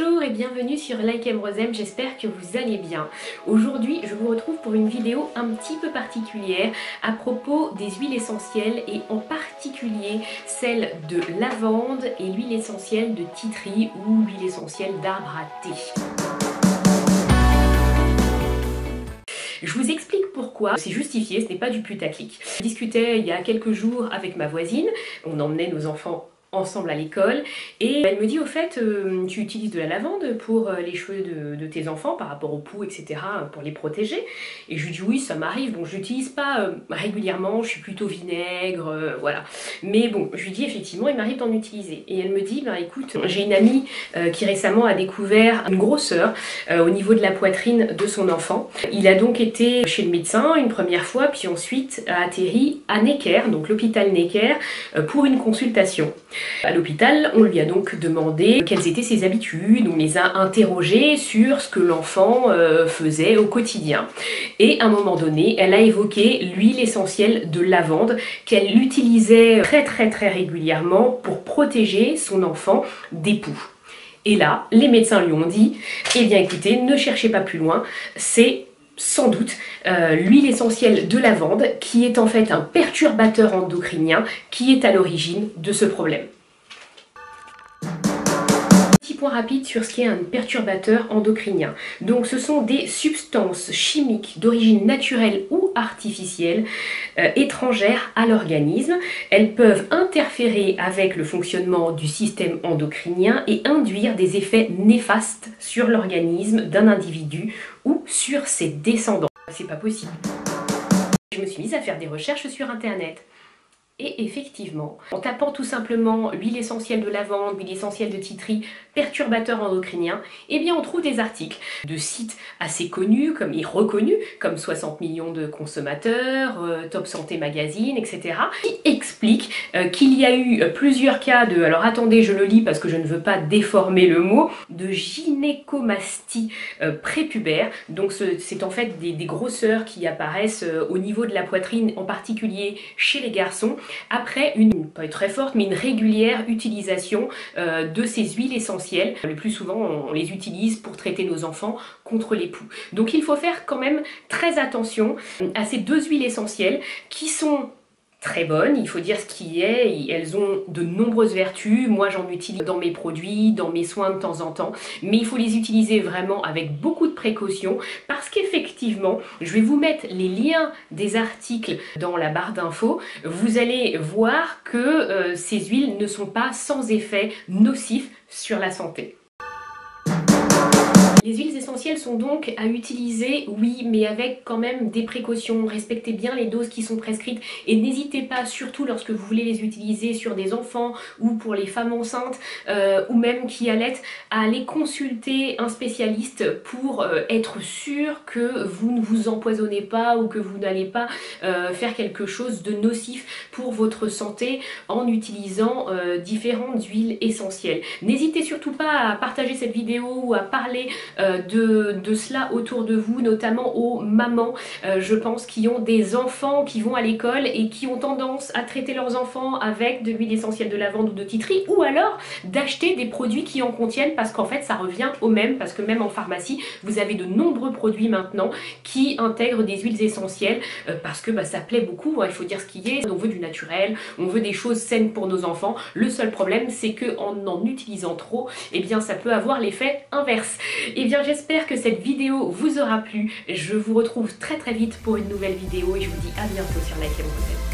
Bonjour et bienvenue sur Like M Rosem, j'espère que vous allez bien. Aujourd'hui je vous retrouve pour une vidéo un petit peu particulière à propos des huiles essentielles et en particulier celle de lavande et l'huile essentielle de tea tree ou l'huile essentielle d'arbre à thé. Je vous explique pourquoi, c'est justifié, ce n'est pas du putaclic. Je discutais il y a quelques jours avec ma voisine, on emmenait nos enfants ensemble à l'école et elle me dit au fait tu utilises de la lavande pour les cheveux de tes enfants par rapport au pouls etc pour les protéger, et je lui dis oui ça m'arrive, bon je l'utilise pas régulièrement, je suis plutôt vinaigre voilà, mais bon je lui dis effectivement il m'arrive d'en utiliser, et elle me dit bah écoute j'ai une amie qui récemment a découvert une grosseur au niveau de la poitrine de son enfant. Il a donc été chez le médecin une première fois puis ensuite a atterri à Necker, donc l'hôpital Necker, pour une consultation. À l'hôpital, on lui a donc demandé quelles étaient ses habitudes, on les a interrogés sur ce que l'enfant faisait au quotidien. Et à un moment donné, elle a évoqué l'huile essentielle de lavande qu'elle utilisait très régulièrement pour protéger son enfant des poux. Et là, les médecins lui ont dit, eh bien écoutez, ne cherchez pas plus loin, c'est sans doute l'huile essentielle de lavande qui est en fait un perturbateur endocrinien qui est à l'origine de ce problème. Petit point rapide sur ce qu'est un perturbateur endocrinien. Donc ce sont des substances chimiques d'origine naturelle ou artificielle étrangères à l'organisme. Elles peuvent interférer avec le fonctionnement du système endocrinien et induire des effets néfastes sur l'organisme d'un individu ou sur ses descendants. C'est pas possible. Je me suis mise à faire des recherches sur internet. Et effectivement, en tapant tout simplement l'huile essentielle de lavande, l'huile essentielle de tea tree, perturbateur endocrinien, eh bien on trouve des articles de sites assez connus et reconnus, comme 60 millions de consommateurs, Top Santé Magazine, etc., qui expliquent qu'il y a eu plusieurs cas de, alors attendez je le lis parce que je ne veux pas déformer le mot, de gynécomastie prépubère. Donc c'est en fait des grosseurs qui apparaissent au niveau de la poitrine, en particulier chez les garçons, après pas très forte, mais une régulière utilisation de ces huiles essentielles. Le plus souvent, on les utilise pour traiter nos enfants contre les poux. Donc il faut faire quand même très attention à ces deux huiles essentielles qui sont très bonnes, il faut dire ce qui est, elles ont de nombreuses vertus, moi j'en utilise dans mes produits, dans mes soins de temps en temps, mais il faut les utiliser vraiment avec beaucoup de précaution parce qu'effectivement, je vais vous mettre les liens des articles dans la barre d'infos, vous allez voir que ces huiles ne sont pas sans effet nocif sur la santé. Les huiles essentielles sont donc à utiliser, oui, mais avec quand même des précautions. Respectez bien les doses qui sont prescrites et n'hésitez pas, surtout lorsque vous voulez les utiliser sur des enfants ou pour les femmes enceintes ou même qui allaitent, à aller consulter un spécialiste pour être sûr que vous ne vous empoisonnez pas ou que vous n'allez pas faire quelque chose de nocif pour votre santé en utilisant différentes huiles essentielles. N'hésitez surtout pas à partager cette vidéo ou à parler de cela autour de vous, notamment aux mamans, je pense, qui ont des enfants qui vont à l'école et qui ont tendance à traiter leurs enfants avec de l'huile essentielle de lavande ou de tea tree, ou alors d'acheter des produits qui en contiennent parce qu'en fait ça revient au même, parce que même en pharmacie vous avez de nombreux produits maintenant qui intègrent des huiles essentielles parce que ça plaît beaucoup, hein, il faut dire ce qui est, on veut du naturel, on veut des choses saines pour nos enfants. Le seul problème c'est que en utilisant trop, eh bien ça peut avoir l'effet inverse. Et bien j'espère que cette vidéo vous aura plu, je vous retrouve très vite pour une nouvelle vidéo et je vous dis à bientôt sur Like M Rosem.